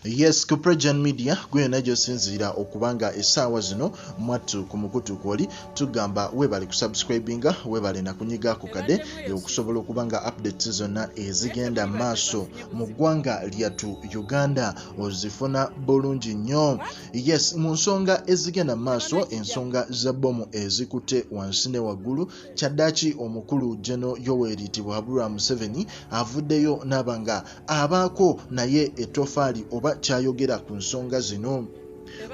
Yes, ku Projan Media gwe najo sinzira okubanga essaawa zino mwattu ku mukutu kwoli tugamba webale kusubscribinga webale na kunyiga ku kade okusobola okubanga updates zonna ezigenda maaso mu ggwanga lyattu Uganda ozifuna bulungi nnyo. Yes, mu nsonga ezigenda maaso ensonga za bbomu ezikutte wansi ne waggulu kyaddaaki omukulu General Yoweri Museveni avuddeyo n'abanga abaako naye ettofaali oba kyayogera ku nsonga zino.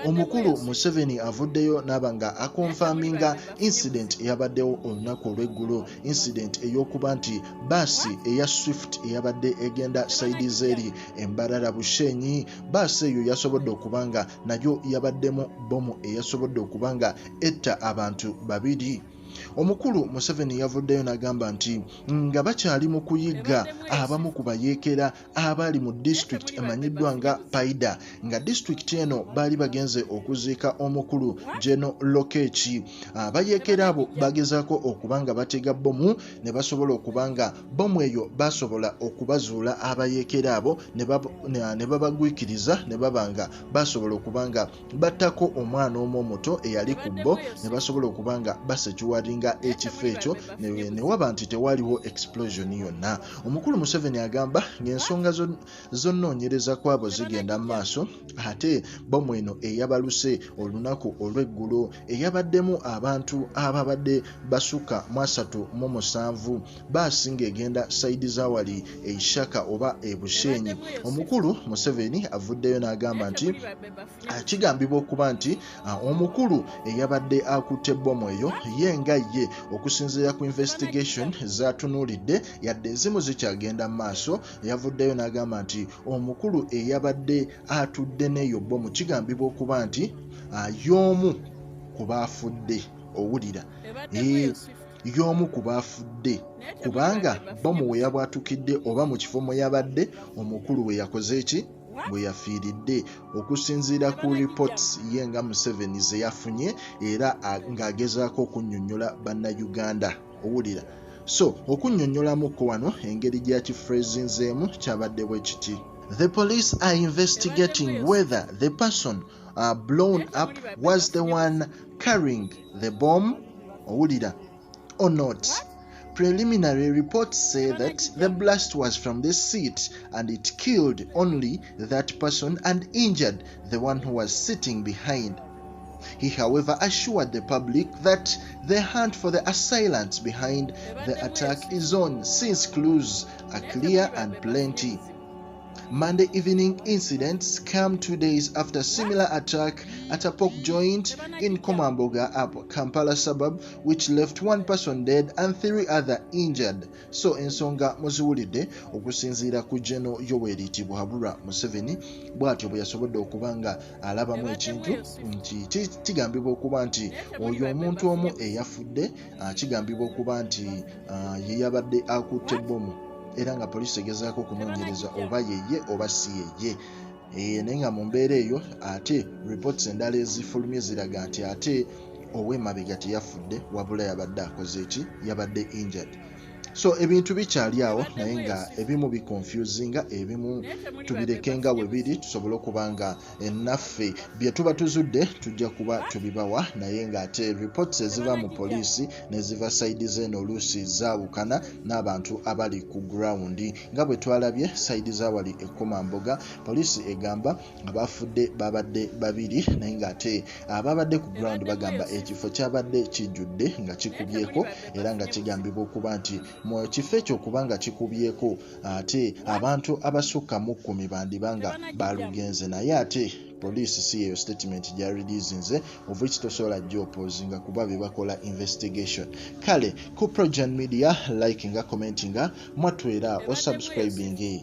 Omukulu Museveni avuddeyo n'abanga akonfaminga incident eyabaddewo olunaku olw'eggulo, incident ey'okuba nti baasi eya Swift eyabadde egenda saidi zeri Embarara Bushenyi, baasi eyo yasobodde okubanga nayo yabaddemu bbomu eyasobodde okubanga etta abantu babiri. Omukulu Museveni yavuddeyo n'agamba nti nga bakyali mu kuyigga abamu ku bayeekera abali mu district emanyiddwa nga Paida, nga district eno baali bagenze okuziika omukulu General Lokechi. Abayeekera abo bagezaako okubanga batega bbomu ne basobola okubanga bbomu eyo basobola okubazuula abayeekera abo ne babagwikiriza ne babanga basobola okubanga battako omwana omu omuto eyali ku bbo ne basobola okubanga basekiwali nga ekifo ekyo ne waba nti tewaliwo explosion yonna. Omukulu Museveni agamba ng'ensonga zonnoonyereza kwabo zigenda mu maaso ate bbomu eno eyabaluse olunaku olw'eggulo eyabaddemu abantu ababadde basukka mu 37 baasinga egenda saidi zawali eishaka oba ebushenyi. Omukulu Museveni avuddeyo n'agamba nti kigambibwa okuba nti omukulu eyabadde akutte bbomu eyo yenga ye okusinziira ku investigation zatunuulidde yadde ezimu zikyagenda mu maaso. Yavuddeyo n'agamba nti omukulu eyabadde atudde n'eyo bbomu kigambibwa okuba nti y'omu ku baafudde, owulira, y'omu ku baafudde kubanga bbomu we yabwatukidde oba mu kifo mwe yabadde omukulu we yakoze eki bwe yafiiridde okusinziira ku reports ye nga Museveni ze yafunye era ng'agezaako okunnyonnyola bannayuganda, owulira. So okunnyonnyolamuko wano engeri gya kifrezinzeemu kyabadde bwe kiti: The police are investigating whether the person blown up was the one carrying the bomb, owulira, or not. Preliminary reports say that the blast was from the seat and it killed only that person and injured the one who was sitting behind. He, however, assured the public that the hunt for the assailants behind the attack is on, since clues are clear and plenty. Monday evening incidents come 2 days after similar attack at a pork joint in Komamboga, Kampala suburb, which left 1 person dead and 3 others injured. So ensonga muziwulidde okusinziira ku General Yoweri Museveni bw'atyo bwe yasobodde okubanga alabamu ekintu nti kigambibwa okuba nti oyo omuntu omu eyafudde, kigambibwa okuba nti ye yabadde akutte bbomu era nga poliisi egezaako okunoonyereza oba yeye oba si yeye. Naye nga mu mbeera eyo ate reports endala ezifulumye ziraga nti ate ow'emabega teyafudde wabula yabadde akoze eki, yabadde injured. So ebintu bikyali awo naye nga ebimu biconfusinga, ebimu tubirekenga we biri tusobole okubanga ennaffe bye tuba tuzudde tujja kuba tubibawa, naye nga ate reports eziva mu poliisi neziva saidi zeno oluusi zaawukana n'abantu abali ku ground. Nga bwe twalabye saidi zawali Komamboga, poliisi egamba abafudde babadde babiri naye nga ate ababadde ku ground bagamba ekifo kyabadde kijjudde nga kikubyeko era nga kigambibwa okuba nti mu kifo ekyo okubanga kikubyeko ate abantu abasukka mu 10 bandibanga balugenze, naye ate poliisi si yeyo statement gya releasinze of which tosobola gy'opposinga kuba bye bakola investigation. Kale ku Projan Media likinga commentinga mwatwera o subscribing.